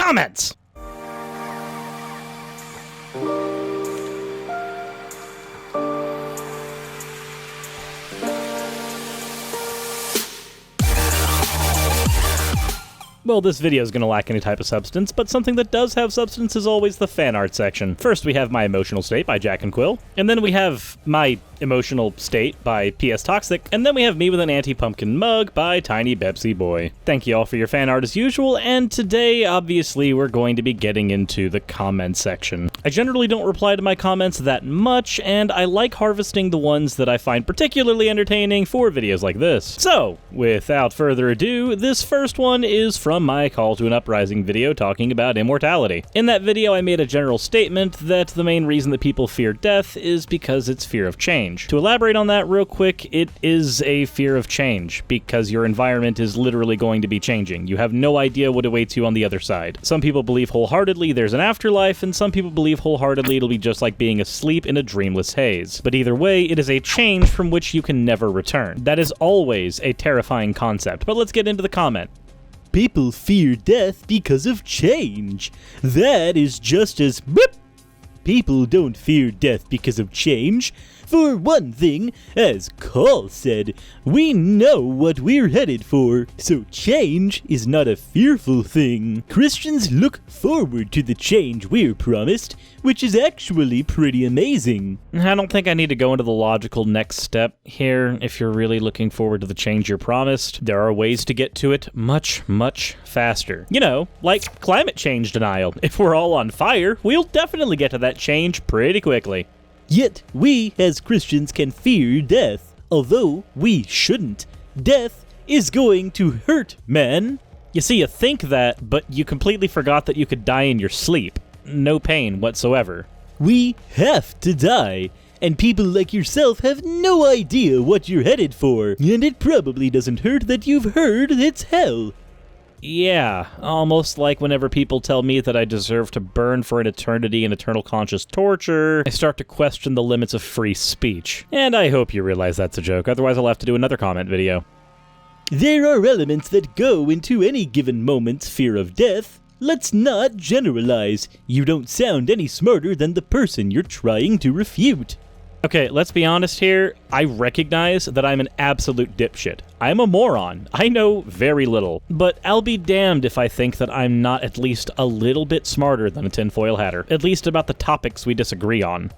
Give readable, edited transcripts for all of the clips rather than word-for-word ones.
comments! Well, this video is going to lack any type of substance, but something that does have substance is always the fan art section. First, we have My Emotional State by Jack and Quill, and then we have My Emotional State by PS Toxic, and then we have Me with an Anti-Pumpkin Mug by Tiny Bepsy Boy. Thank you all for your fan art as usual, and today, obviously, we're going to be getting into the comment section. I generally don't reply to my comments that much, and I like harvesting the ones that I find particularly entertaining for videos like this. So, without further ado, this first one is from my Call to an Uprising video talking about immortality. In that video, I made a general statement that the main reason that people fear death is because it's fear of change. To elaborate on that real quick, it is a fear of change, because your environment is literally going to be changing. You have no idea what awaits you on the other side. Some people believe wholeheartedly there's an afterlife, and some people believe wholeheartedly it'll be just like being asleep in a dreamless haze. But either way, it is a change from which you can never return. That is always a terrifying concept, but let's get into the comment. People fear death because of change. That is just as boop. People don't fear death because of change. For one thing, as Call said, we know what we're headed for, so change is not a fearful thing. Christians look forward to the change we're promised, which is actually pretty amazing. I don't think I need to go into the logical next step here. If you're really looking forward to the change you're promised, there are ways to get to it much, much faster. You know, like climate change denial. If we're all on fire, we'll definitely get to that change pretty quickly. Yet, we as Christians can fear death, although we shouldn't. Death is going to hurt, man. You see, you think that, but you completely forgot that you could die in your sleep. No pain whatsoever. We have to die, and people like yourself have no idea what you're headed for, and it probably doesn't hurt that you've heard it's hell. Yeah, almost like whenever people tell me that I deserve to burn for an eternity in eternal conscious torture, I start to question the limits of free speech. And I hope you realize that's a joke, otherwise I'll have to do another comment video. There are elements that go into any given moment's fear of death. Let's not generalize. You don't sound any smarter than the person you're trying to refute. Okay, let's be honest here. I recognize that I'm an absolute dipshit. I'm a moron. I know very little. But I'll be damned if I think that I'm not at least a little bit smarter than a tinfoil hatter. At least about the topics we disagree on.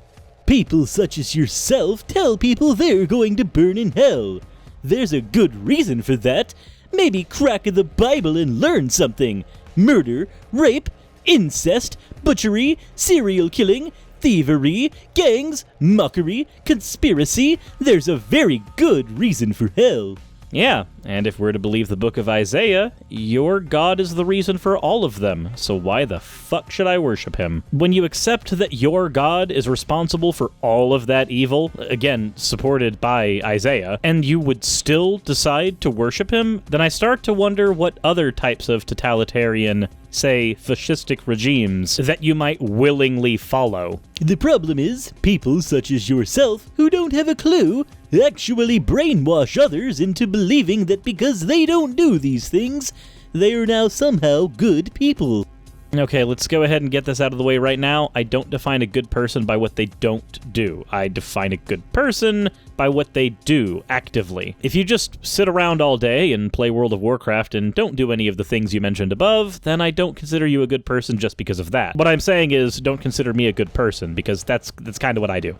People such as yourself tell people they're going to burn in hell. There's a good reason for that. Maybe crack the Bible and learn something. Murder, rape, incest, butchery, serial killing, thievery, gangs, mockery, conspiracy. There's a very good reason for hell. Yeah, and if we're to believe the book of Isaiah, your God is the reason for all of them, so why the fuck should I worship him? When you accept that your God is responsible for all of that evil, again, supported by Isaiah, and you would still decide to worship him, then I start to wonder what other types of totalitarian, say, fascistic regimes that you might willingly follow. The problem is, people such as yourself, who don't have a clue, actually brainwash others into believing that because they don't do these things, they are now somehow good people. Okay, let's go ahead and get this out of the way right now. I don't define a good person by what they don't do. I define a good person by what they do actively. If you just sit around all day and play World of Warcraft and don't do any of the things you mentioned above, then I don't consider you a good person just because of that. What I'm saying is, don't consider me a good person, because that's kind of what I do.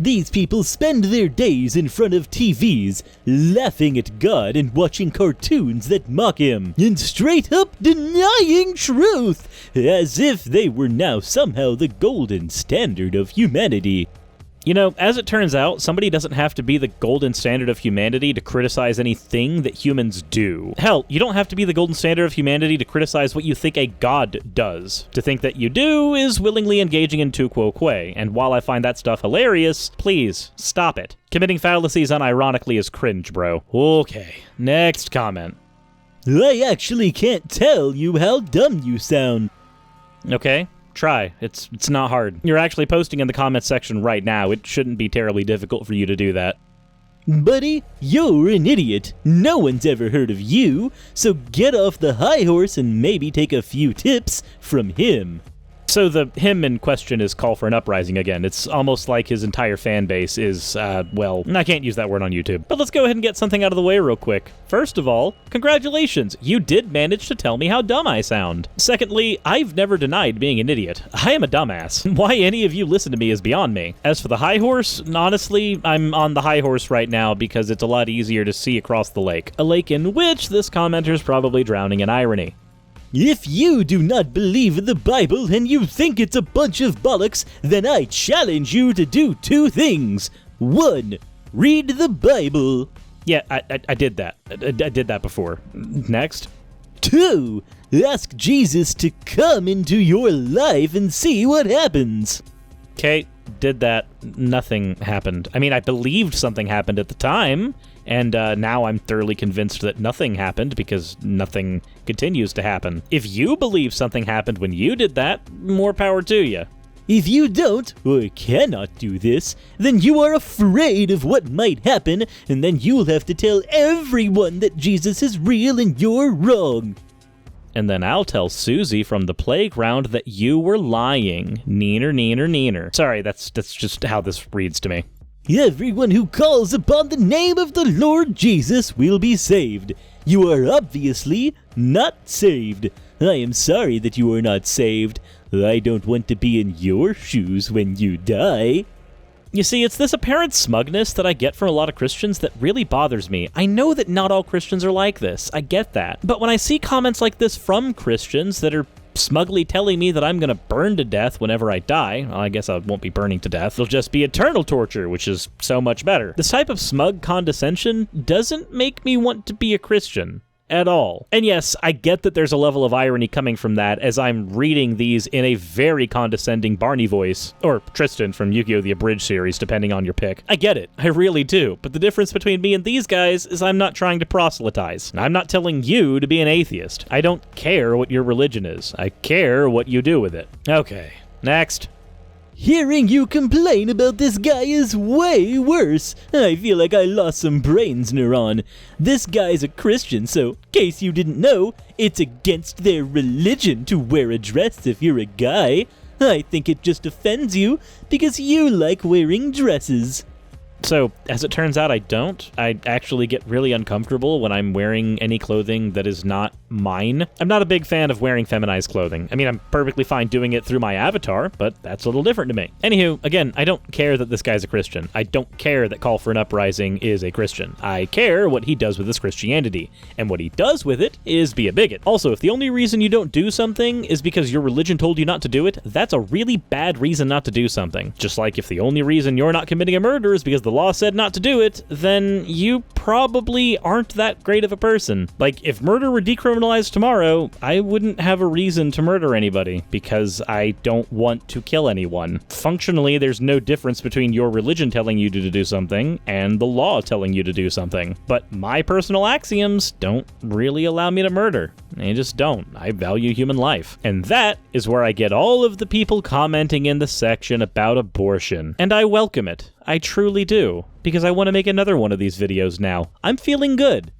These people spend their days in front of TVs, laughing at God and watching cartoons that mock him, and straight up denying truth, as if they were now somehow the golden standard of humanity. You know, as it turns out, somebody doesn't have to be the golden standard of humanity to criticize anything that humans do. Hell, you don't have to be the golden standard of humanity to criticize what you think a god does. To think that you do is willingly engaging in tu quo que, and while I find that stuff hilarious, please, stop it. Committing fallacies unironically is cringe, bro. Okay, next comment. I actually can't tell you how dumb you sound. Okay. Try. It's not hard. You're actually posting in the comments section right now. It shouldn't be terribly difficult for you to do that. Buddy, you're an idiot. No one's ever heard of you, so get off the high horse and maybe take a few tips from him. So the him in question is Call for an Uprising again. It's almost like his entire fan base is, well, I can't use that word on YouTube. But let's go ahead and get something out of the way real quick. First of all, congratulations, you did manage to tell me how dumb I sound. Secondly, I've never denied being an idiot. I am a dumbass. Why any of you listen to me is beyond me. As for the high horse, honestly, I'm on the high horse right now because it's a lot easier to see across the lake. A lake in which this commenter's probably drowning in irony. If you do not believe in the Bible and you think it's a bunch of bollocks, then I challenge you to do two things. 1. Read the Bible. Yeah, I did that. I did that before. Next. 2. Ask Jesus to come into your life and see what happens. Okay, did that. Nothing happened. I mean, I believed something happened at the time, and now I'm thoroughly convinced that nothing happened because nothing continues to happen. If you believe something happened when you did that, more power to you. If you don't, or cannot do this, then you are afraid of what might happen, and then you'll have to tell everyone that Jesus is real and you're wrong. And then I'll tell Susie from the playground that you were lying. Neener, neener, neener. Sorry, that's just how this reads to me. Everyone who calls upon the name of the Lord Jesus will be saved. You are obviously not saved. I am sorry that you are not saved. I don't want to be in your shoes when you die. You see, it's this apparent smugness that I get from a lot of Christians that really bothers me. I know that not all Christians are like this. I get that. But when I see comments like this from Christians that are smugly telling me that I'm going to burn to death whenever I die, well, I guess I won't be burning to death. It'll just be eternal torture, which is so much better. This type of smug condescension doesn't make me want to be a Christian. At all. And yes, I get that there's a level of irony coming from that as I'm reading these in a very condescending Barney voice, or Tristan from Yu-Gi-Oh! The Abridged series, depending on your pick. I get it. I really do. But the difference between me and these guys is I'm not trying to proselytize. I'm not telling you to be an atheist. I don't care what your religion is. I care what you do with it. Okay, next. Hearing you complain about this guy is way worse. I feel like I lost some brains, Neuron. This guy's a Christian, so, in case you didn't know, it's against their religion to wear a dress if you're a guy. I think it just offends you because you like wearing dresses. So, as it turns out, I don't. I actually get really uncomfortable when I'm wearing any clothing that is not mine. I'm not a big fan of wearing feminized clothing. I mean, I'm perfectly fine doing it through my avatar, but that's a little different to me. Anywho, again, I don't care that this guy's a Christian. I don't care that Call for an Uprising is a Christian. I care what he does with his Christianity, and what he does with it is be a bigot. Also, if the only reason you don't do something is because your religion told you not to do it, that's a really bad reason not to do something. Just like if the only reason you're not committing a murder is because the law said not to do it, then you probably aren't that great of a person. Like, if murder were decriminalized tomorrow, I wouldn't have a reason to murder anybody, because I don't want to kill anyone. Functionally, there's no difference between your religion telling you to do something and the law telling you to do something. But my personal axioms don't really allow me to murder. They just don't. I value human life. And that is where I get all of the people commenting in the section about abortion. And I welcome it. I truly do. Because I want to make another one of these videos now. I'm feeling good.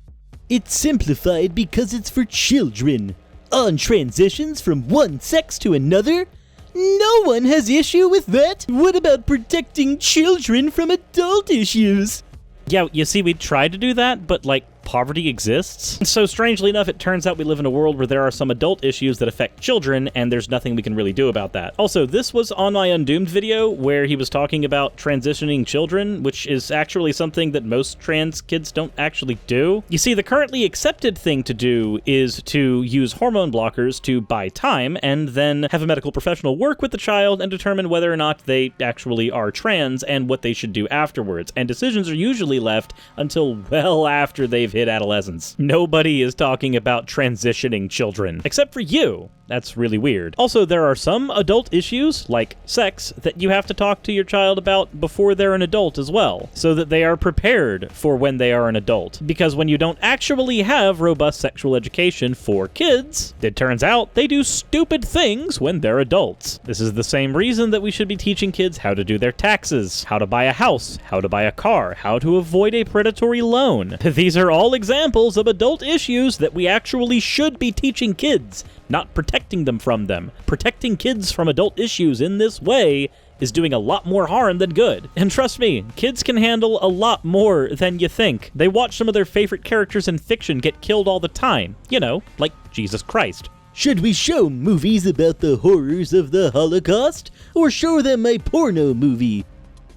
It's simplified because it's for children. On transitions from one sex to another? No one has issue with that. What about protecting children from adult issues? Yeah, you see, we tried to do that, but, like, poverty exists. So strangely enough, it turns out we live in a world where there are some adult issues that affect children, and there's nothing we can really do about that. Also, this was on my Undoomed video, where he was talking about transitioning children, which is actually something that most trans kids don't actually do. You see, the currently accepted thing to do is to use hormone blockers to buy time, and then have a medical professional work with the child and determine whether or not they actually are trans and what they should do afterwards. And decisions are usually left until well after they've we've hit adolescence. Nobody is talking about transitioning children, except for you. That's really weird. Also, there are some adult issues, like sex, that you have to talk to your child about before they're an adult as well, so that they are prepared for when they are an adult. Because when you don't actually have robust sexual education for kids, it turns out they do stupid things when they're adults. This is the same reason that we should be teaching kids how to do their taxes, how to buy a house, how to buy a car, how to avoid a predatory loan. These are all examples of adult issues that we actually should be teaching kids, not protecting them from them. Protecting kids from adult issues in this way is doing a lot more harm than good. And trust me, kids can handle a lot more than you think. They watch some of their favorite characters in fiction get killed all the time. You know, like Jesus Christ. Should we show movies about the horrors of the Holocaust, or show them a porno movie?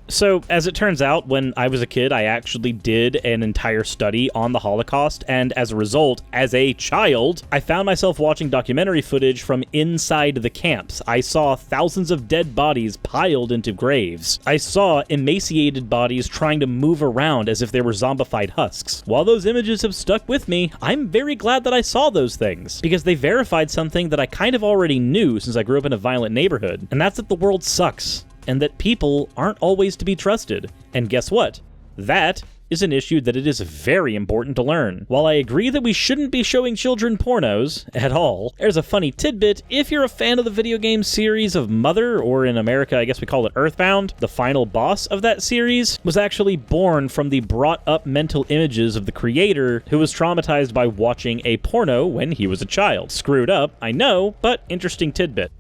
So, as it turns out, when I was a kid, I actually did an entire study on the Holocaust, and as a result, as a child, I found myself watching documentary footage from inside the camps. I saw thousands of dead bodies piled into graves. I saw emaciated bodies trying to move around as if they were zombified husks. While those images have stuck with me, I'm very glad that I saw those things, because they verified something that I kind of already knew since I grew up in a violent neighborhood, and that's that the world sucks, and that people aren't always to be trusted. And guess what? That is an issue that it is very important to learn. While I agree that we shouldn't be showing children pornos at all, there's a funny tidbit. If you're a fan of the video game series of Mother, or in America, I guess we call it Earthbound, the final boss of that series was actually born from the brought-up mental images of the creator, who was traumatized by watching a porno when he was a child. Screwed up, I know, but interesting tidbit.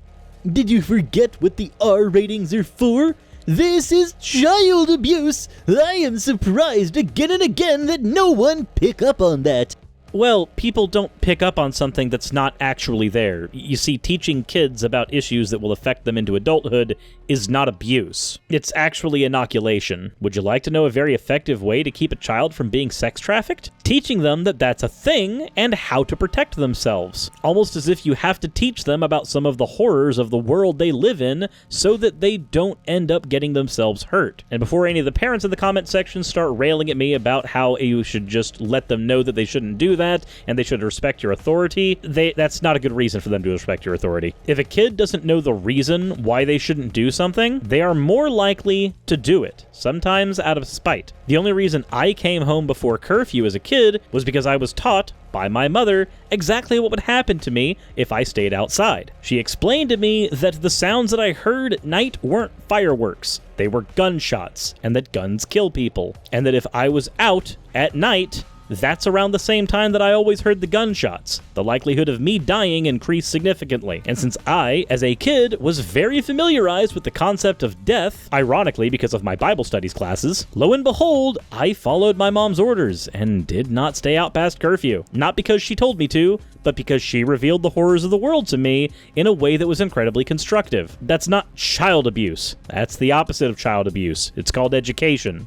Did you forget what the R ratings are for? This is child abuse! I am surprised again and again that no one pick up on that. Well, people don't pick up on something that's not actually there. You see, teaching kids about issues that will affect them into adulthood is not abuse. It's actually inoculation. Would you like to know a very effective way to keep a child from being sex trafficked? Teaching them that that's a thing and how to protect themselves. Almost as if you have to teach them about some of the horrors of the world they live in so that they don't end up getting themselves hurt. And before any of the parents in the comment section start railing at me about how you should just let them know that they shouldn't do that and they should respect your authority, that's not a good reason for them to respect your authority. If a kid doesn't know the reason why they shouldn't do something, they are more likely to do it, sometimes out of spite. The only reason I came home before curfew as a kid was because I was taught by my mother exactly what would happen to me if I stayed outside. She explained to me that the sounds that I heard at night weren't fireworks, they were gunshots, and that guns kill people, and that if I was out at night, that's around the same time that I always heard the gunshots. The likelihood of me dying increased significantly. And since I, as a kid, was very familiarized with the concept of death, ironically because of my Bible studies classes, lo and behold, I followed my mom's orders and did not stay out past curfew. Not because she told me to, but because she revealed the horrors of the world to me in a way that was incredibly constructive. That's not child abuse. That's the opposite of child abuse. It's called education.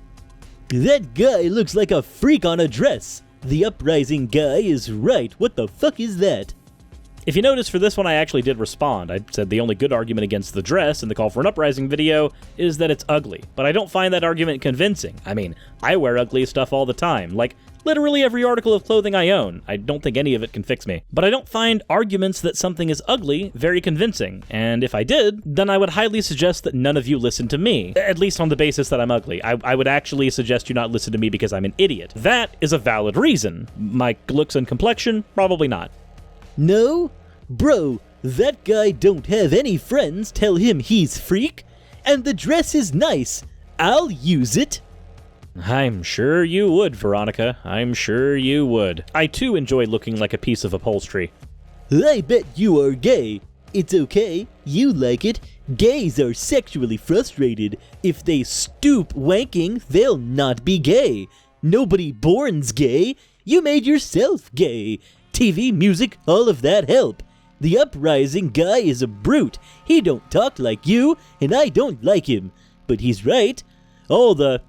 That guy looks like a freak on a dress. The uprising guy is right. What the fuck is that? If you notice, for this one I actually did respond. I said the only good argument against the dress in the Call for an Uprising video is that it's ugly. But I don't find that argument convincing. I mean, I wear ugly stuff all the time. Like, literally every article of clothing I own. I don't think any of it can fix me. But I don't find arguments that something is ugly very convincing. And if I did, then I would highly suggest that none of you listen to me. At least on the basis that I'm ugly. I would actually suggest you not listen to me because I'm an idiot. That is a valid reason. My looks and complexion, probably not. No? Bro, that guy don't have any friends tell him he's freak. And the dress is nice. I'll use it. I'm sure you would, Veronica. I'm sure you would. I too enjoy looking like a piece of upholstery. I bet you are gay. It's okay. You like it. Gays are sexually frustrated. If they stoop wanking, they'll not be gay. Nobody born's gay. You made yourself gay. TV, music, all of that help. The uprising guy is a brute. He don't talk like you, and I don't like him. But he's right. All the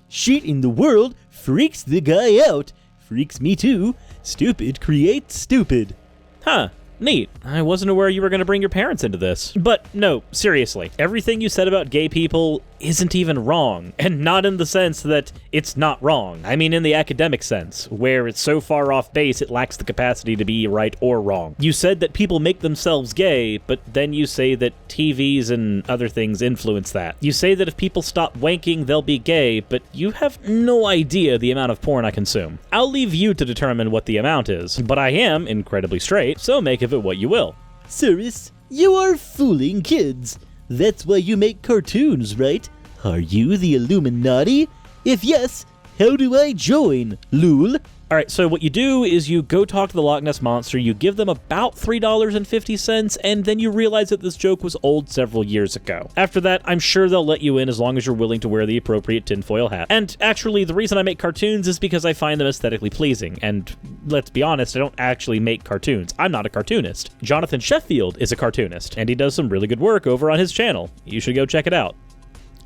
shit in the world freaks the guy out. Freaks me too. Stupid creates stupid. Huh. Neat. I wasn't aware you were going to bring your parents into this. But no, seriously, everything you said about gay people isn't even wrong, and not in the sense that it's not wrong. I mean in the academic sense, where it's so far off base it lacks the capacity to be right or wrong. You said that people make themselves gay, but then you say that TVs and other things influence that. You say that if people stop wanking, they'll be gay, but you have no idea the amount of porn I consume. I'll leave you to determine what the amount is, but I am incredibly straight, so make of it what you will. Suris, you are fooling kids. That's why you make cartoons, right? Are you the Illuminati? If yes, how do I join, Lul? Alright, so what you do is you go talk to the Loch Ness Monster, you give them about $3.50, and then you realize that this joke was old several years ago. After that, I'm sure they'll let you in as long as you're willing to wear the appropriate tinfoil hat. And actually, the reason I make cartoons is because I find them aesthetically pleasing, and let's be honest, I don't actually make cartoons. I'm not a cartoonist. Jonathan Sheffield is a cartoonist, and he does some really good work over on his channel. You should go check it out.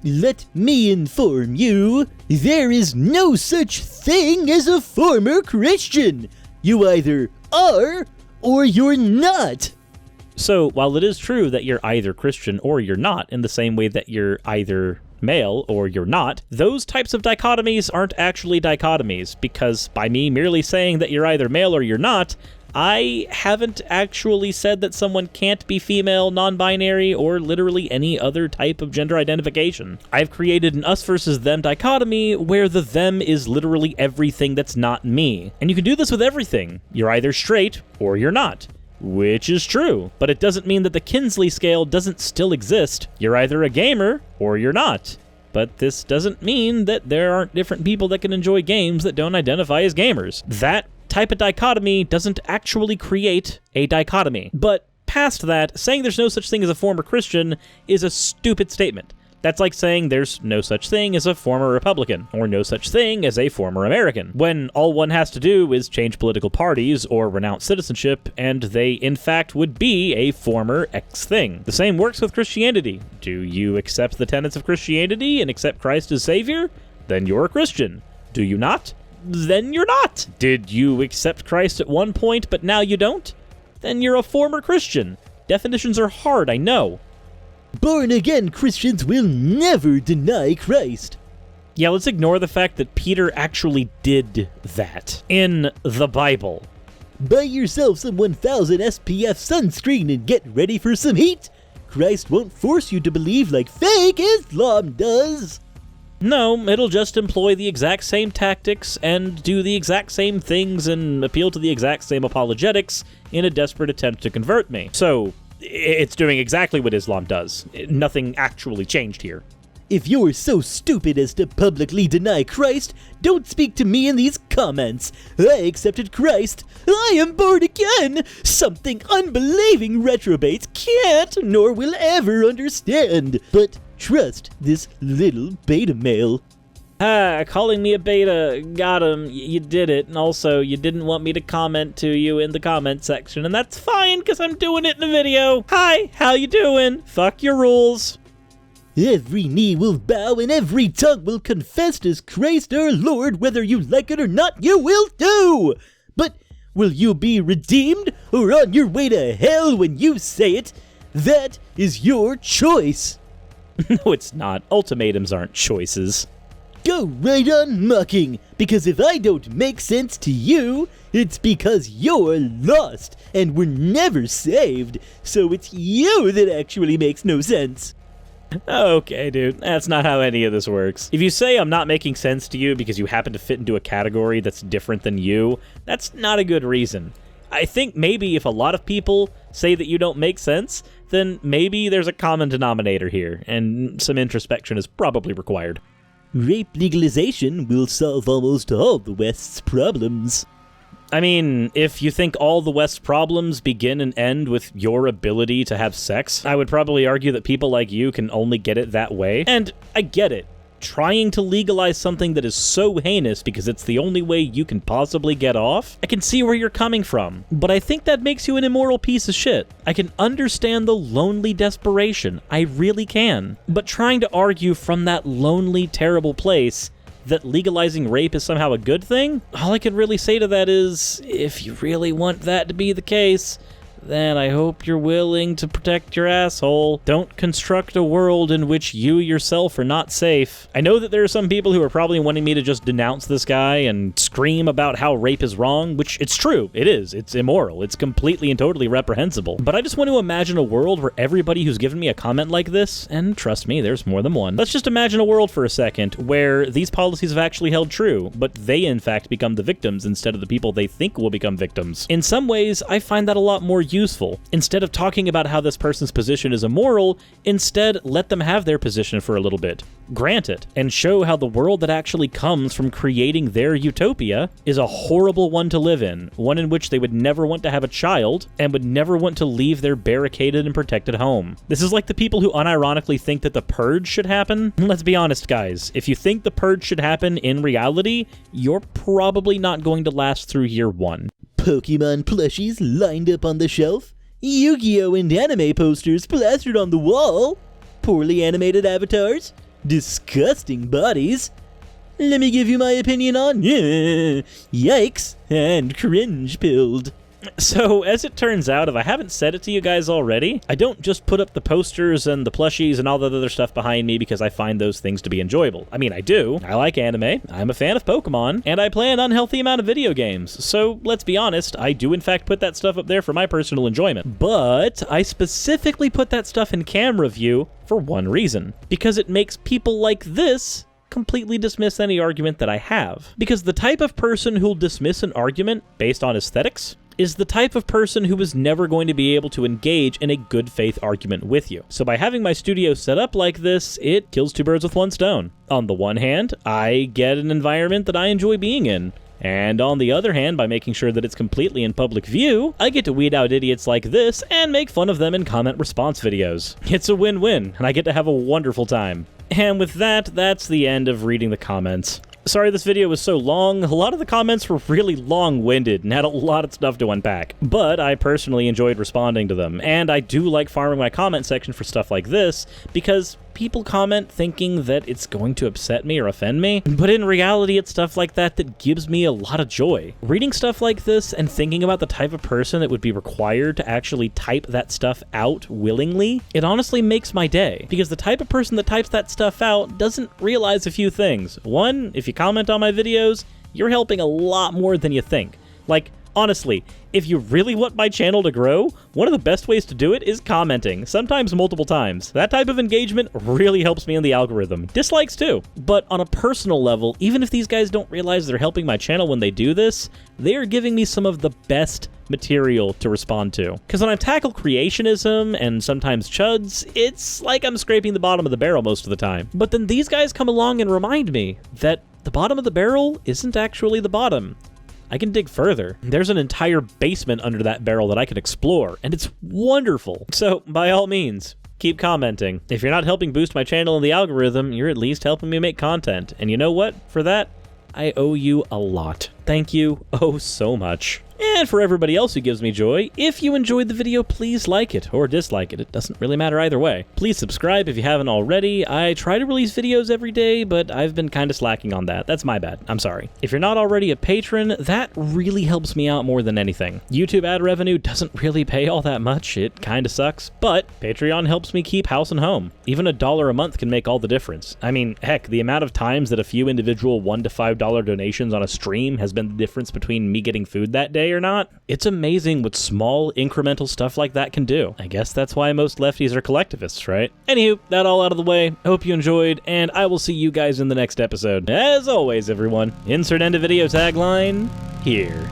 Let me inform you, there is no such thing as a former Christian. You either are or you're not. So, while it is true that you're either Christian or you're not, in the same way that you're either male or you're not, those types of dichotomies aren't actually dichotomies, because by me merely saying that you're either male or you're not, I haven't actually said that someone can't be female, non-binary, or literally any other type of gender identification. I've created an us versus them dichotomy where the them is literally everything that's not me. And you can do this with everything. You're either straight or you're not. Which is true, but it doesn't mean that the Kinsley scale doesn't still exist. You're either a gamer or you're not. But this doesn't mean that there aren't different people that can enjoy games that don't identify as gamers. That type of dichotomy doesn't actually create a dichotomy. But past that, saying there's no such thing as a former Christian is a stupid statement. That's like saying there's no such thing as a former Republican, or no such thing as a former American, when all one has to do is change political parties or renounce citizenship, and they in fact would be a former X thing. The same works with Christianity. Do you accept the tenets of Christianity and accept Christ as Savior? Then you're a Christian. Do you not? Then you're not. Did you accept Christ at one point, but now you don't? Then you're a former Christian. Definitions are hard, I know. Born-again Christians will never deny Christ. Yeah, let's ignore the fact that Peter actually did that in the Bible. Buy yourself some 1000 SPF sunscreen and get ready for some heat. Christ won't force you to believe like fake Islam does. No, it'll just employ the exact same tactics and do the exact same things and appeal to the exact same apologetics in a desperate attempt to convert me. So, it's doing exactly what Islam does. Nothing actually changed here. If you're so stupid as to publicly deny Christ, don't speak to me in these comments. I accepted Christ. I am born again. Something unbelieving retrobates can't nor will ever understand. But trust this little beta male. Calling me a beta. Got him. You did it. And also, you didn't want me to comment to you in the comment section. And that's fine, because I'm doing it in a video. Hi, how you doing? Fuck your rules. Every knee will bow and every tongue will confess as Christ our Lord. Whether you like it or not, you will do. But will you be redeemed or on your way to hell when you say it? That is your choice. No, it's not. Ultimatums aren't choices. Go right on mucking, because if I don't make sense to you, it's because you're lost and were never saved, so it's you that actually makes no sense. Okay, dude, that's not how any of this works. If you say I'm not making sense to you because you happen to fit into a category that's different than you, that's not a good reason. I think maybe if a lot of people say that you don't make sense, then maybe there's a common denominator here, and some introspection is probably required. Rape legalization will solve almost all the West's problems. I mean, if you think all the West's problems begin and end with your ability to have sex, I would probably argue that people like you can only get it that way. And I get it. Trying to legalize something that is so heinous because it's the only way you can possibly get off, I can see where you're coming from. But I think that makes you an immoral piece of shit. I can understand the lonely desperation. I really can. But trying to argue from that lonely, terrible place that legalizing rape is somehow a good thing? All I can really say to that is, if you really want that to be the case, then I hope you're willing to protect your asshole. Don't construct a world in which you yourself are not safe. I know that there are some people who are probably wanting me to just denounce this guy and scream about how rape is wrong, which it's true. It is. It's immoral. It's completely and totally reprehensible. But I just want to imagine a world where everybody who's given me a comment like this, and trust me, there's more than one. Let's just imagine a world for a second where these policies have actually held true, but they in fact become the victims instead of the people they think will become victims. In some ways, I find that a lot more useful. Instead of talking about how this person's position is immoral, instead let them have their position for a little bit. Grant it, and show how the world that actually comes from creating their utopia is a horrible one to live in, one in which they would never want to have a child and would never want to leave their barricaded and protected home. This is like the people who unironically think that the Purge should happen. Let's be honest, guys. If you think the Purge should happen in reality, you're probably not going to last through year one. Pokemon plushies lined up on the shelf, Yu-Gi-Oh! And anime posters plastered on the wall, poorly animated avatars, disgusting bodies. Let me give you my opinion on yikes and cringe-pilled. So, as it turns out, if I haven't said it to you guys already, I don't just put up the posters and the plushies and all that other stuff behind me because I find those things to be enjoyable. I mean, I do. I like anime, I'm a fan of Pokemon, and I play an unhealthy amount of video games. So, let's be honest, I do in fact put that stuff up there for my personal enjoyment. But I specifically put that stuff in camera view for one reason. Because it makes people like this completely dismiss any argument that I have. Because the type of person who'll dismiss an argument based on aesthetics is the type of person who is never going to be able to engage in a good faith argument with you. So by having my studio set up like this, it kills two birds with one stone. On the one hand, I get an environment that I enjoy being in. And on the other hand, by making sure that it's completely in public view, I get to weed out idiots like this and make fun of them in comment response videos. It's a win-win, and I get to have a wonderful time. And with that, that's the end of reading the comments. Sorry this video was so long. A lot of the comments were really long-winded and had a lot of stuff to unpack. But I personally enjoyed responding to them, and I do like farming my comment section for stuff like this, because people comment thinking that it's going to upset me or offend me, but in reality it's stuff like that that gives me a lot of joy. Reading stuff like this and thinking about the type of person that would be required to actually type that stuff out willingly, it honestly makes my day, because the type of person that types that stuff out doesn't realize a few things. One, if you comment on my videos, you're helping a lot more than you think. Like, honestly, if you really want my channel to grow, one of the best ways to do it is commenting, sometimes multiple times. That type of engagement really helps me in the algorithm. Dislikes too. But on a personal level, even if these guys don't realize they're helping my channel when they do this, they are giving me some of the best material to respond to. Because when I tackle creationism and sometimes chuds, it's like I'm scraping the bottom of the barrel most of the time. But then these guys come along and remind me that the bottom of the barrel isn't actually the bottom. I can dig further. There's an entire basement under that barrel that I can explore, and it's wonderful. So, by all means, keep commenting. If you're not helping boost my channel in the algorithm, you're at least helping me make content. And you know what? For that, I owe you a lot. Thank you oh so much. And for everybody else who gives me joy, if you enjoyed the video, please like it or dislike it. It doesn't really matter either way. Please subscribe if you haven't already. I try to release videos every day, but I've been kind of slacking on that. That's my bad. I'm sorry. If you're not already a patron, that really helps me out more than anything. YouTube ad revenue doesn't really pay all that much. It kind of sucks, but Patreon helps me keep house and home. Even $1 a month can make all the difference. I mean, heck, the amount of times that a few individual $1 to $5 donations on a stream has been the difference between me getting food that day or not, it's amazing what small incremental stuff like that can do. I guess that's why most lefties are collectivists, right? Anywho, that all out of the way, I hope you enjoyed, and I will see you guys in the next episode. As always, everyone, insert end of video tagline here.